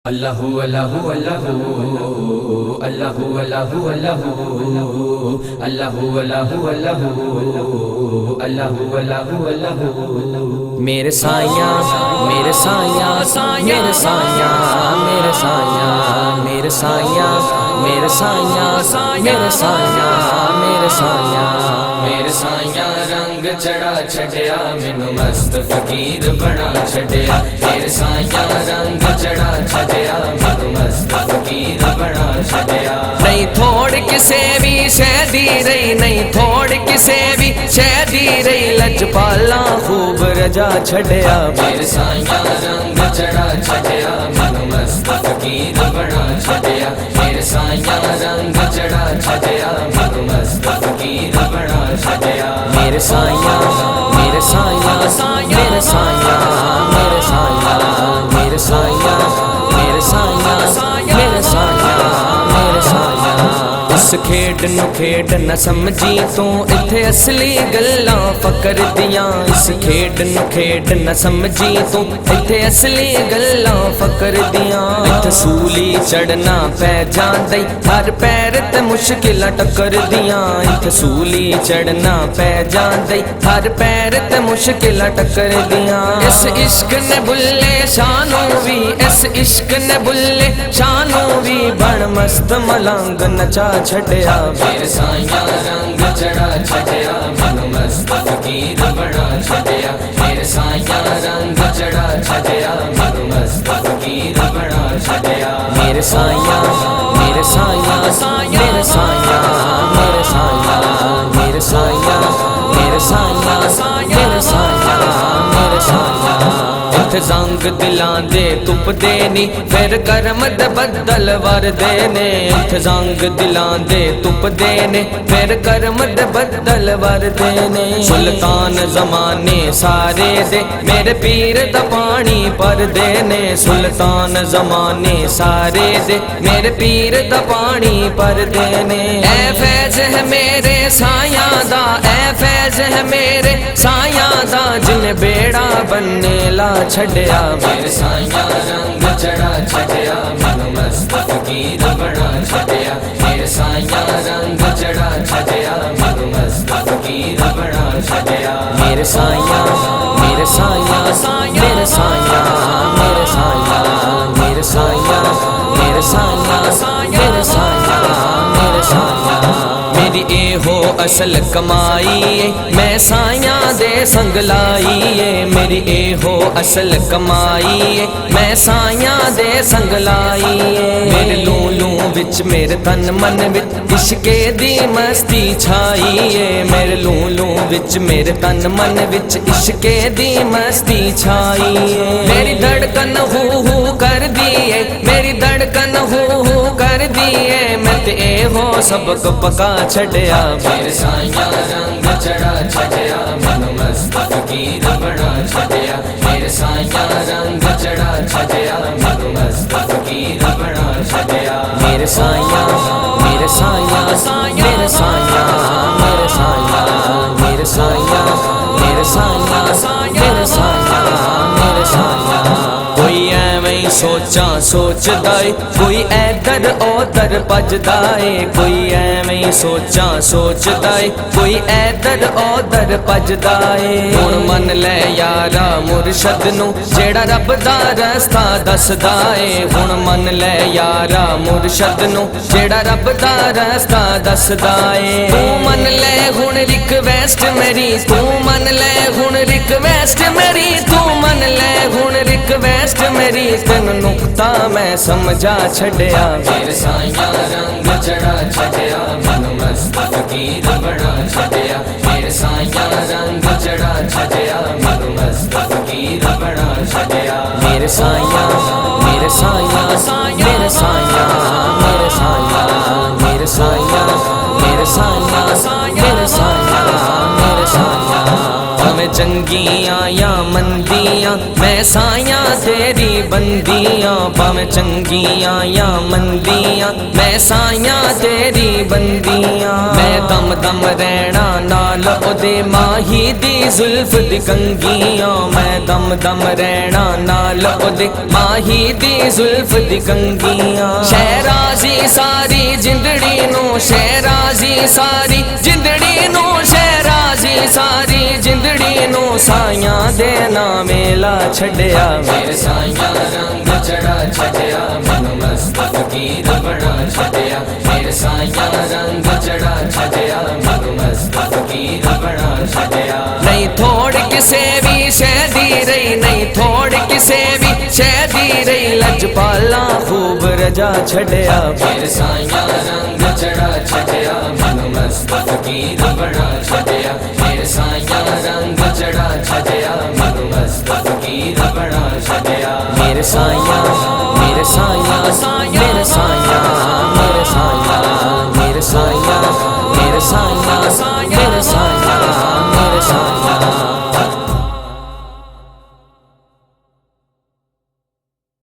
अल्लाहु अल्लाहु अल्लाहु अल्लाहु अल्लाहु अल्लाहु अल्लाहु अल्लाहु अल्लाहु अल्लाहु अल्लाहु अल्लाहु मेरे साया मेरे साया मेरे साया मेरे साया मेरे साया मेरे साया मेरे साया मेरे साया मेरे साया रंग चढ़ा छड़िया मैनू मस्त फकीर बना छड़िया मेरे साया रंग चढ़ा छड़िया मैनू मस्त फकीर बना छड़िया। नहीं थोड़ किसे भी शहदी रही नहीं थोड़ किसे भी शहदी रही लजपाला खूब रजा छड़िया मेरे साया रंग चढ़ा छड़िया मैनू मस्त फकीर बना छड़िया मेरे साया रंग चढ़ा छड़िया मैनू मस्त फकीर बना छड़िया मेरे साया मेरे साया मेरे साया मेरे साया मेरे साया मेरे साया मेरे साया मेरे साया इस खेड नू खेड न समझी तू इत्थे असली गल्लां फकर दियां इस खेड नू खेड न समझी तू इत्थे असली गल्लां फकर दियां इत्थे सूली चढ़ना पै जांदे हर पैर ते मुश्किल टक्कर दियां इत्थे सूली चढ़ना पै जांदे हर पैर ते मुश्किल टक्कर दियां इस इश्क ने बुल्ले शानू भी इस इश्क ने बुल्ले शानू भी बन मस्त मलंग नचा छड़िया मेरे साया रंग चढ़ा छड़िया मैनू मस्त फकीर बना छड़िया मेरे साया रंग चढ़ा छड़िया मैनू मस्त फकीर बना छड़िया मेरे साया मेरे साया मेरे साया मेरे साया मेरे साया मेरे साया मेरे साया मेरे साया जंग दिलां दे तुप देनी फिर करम दे बदल वर देने जंग दिलां दे तुप देने फिर करम दे बदल वर देने सुल्तान जमाने सारे दे मेरे पीर दा पानी पर देने सुल्तान जमाने सारे दे मेरे पीर दा पानी पर देने ऐ फैज है मेरे साया दा ऐ फैज है मेरे साया दा जिन बेड़ा बनने ला छड़िया मेरे साया रंग चढ़ा छड़िया मैनू मस्त फकीर बना छड़िया मेरे साया रंग चढ़ा छड़िया मैनू मस्त फकीर बना छड़िया मेरे साया मेरे साया मेरे साया मेरे साया मेरे साया मेरे साया मेरे साया मेरे साया मेरी ए हो असल कमाई मैं साया दे संग लाई मेरी ए हो असल कमाई मैं साया दे संग लाई मेरे लूलू विच मेरे तन मन विच इश्के दी मस्ती छाई मेरे लूलू विच मेरे तन मन विच इश्के दी मस्ती छाई मेरी धड़कन हू कर दिए मेरी धड़कन हू कर दिए मैं ते हो सबक पका छड़िया मेरे साया रंग चढ़ा छड़िया मैनू मस्त फकीर बना छड़िया मेरे साया रंग चढ़ा छड़िया मैनू मस्त फकीर बना छड़िया मेरे साया मेरे साया मेरे साया मेरे साया मेरे साया मेरे साया मेरे साया मेरे साया कोई ऐवें सोचा सोचदा है कोई ऐदर ओदर भजदा है कोई ऐवें सोचा सोचदा है कोई ऐदर ओदर भजदा है हुण मन ले यारा मुरशद नू जेड़ा रब दा रस्ता दसदा है हुण मन ले यारा मुरशद नू जेड़ा रब दा रस्ता दसदा है तू मन ले हुण रिक्वेस्ट मेरी तू मन ले हुण रिक्वेस्ट मेरी तू मन ले हुण रिक्वेस्ट मेरी तेन नुक्ता मैं समझा छड़िया मेरे साया रंग चढ़ा छड़िया मैनू मस्त फकीर बना छड़िया मेरे साया रंग चढ़ा छड़िया मैनू मस्त फकीर बना छड़िया मेरे साया मेरे साया मेरे साया मेरे साया मेरे साया मेरे साया मेरे साया मेरे साया भावें चंगियां या मंदियां मैं सायां तेरी बंदियां, भावें चंगियां या मंदियां मैं सायां तेरी बंदियां। मैं दम दम रहना नाल ओदे माही दी जुल्फ दी कंगियां, मैं दम दम रहना नाल ओदे माही दी जुल्फ दी कंगियां। शहराजी सारी जिंदड़ी नू, शहराजी सारी जिंदड़ी नू, शहराजी सारी जिंदड़ी नू सायां दे नाम मेला छड़िया। मेरे सायां रंग चढ़ा छड़िया, मैनू मस्त फकीर बना छड़िया। मेरे सायां रंग चढ़ा छड़िया, मैनू मस्त फकीर बना छड़िया। नहीं थोड़ किसे भी शहदी रही, नहीं थोड़ किसे भी शहदी रही, लजपाला खूब रजा छड़िया। मेरे सायां रंग चढ़ा छड़िया, मैनू मस्त फकीर बना छड़िया। मेरे सायां रंग चढ़ा छड़िया, मैनू मस्त फकीर बना छड़िया। मेरे सायां, मेरे सायां, मेरे सायां।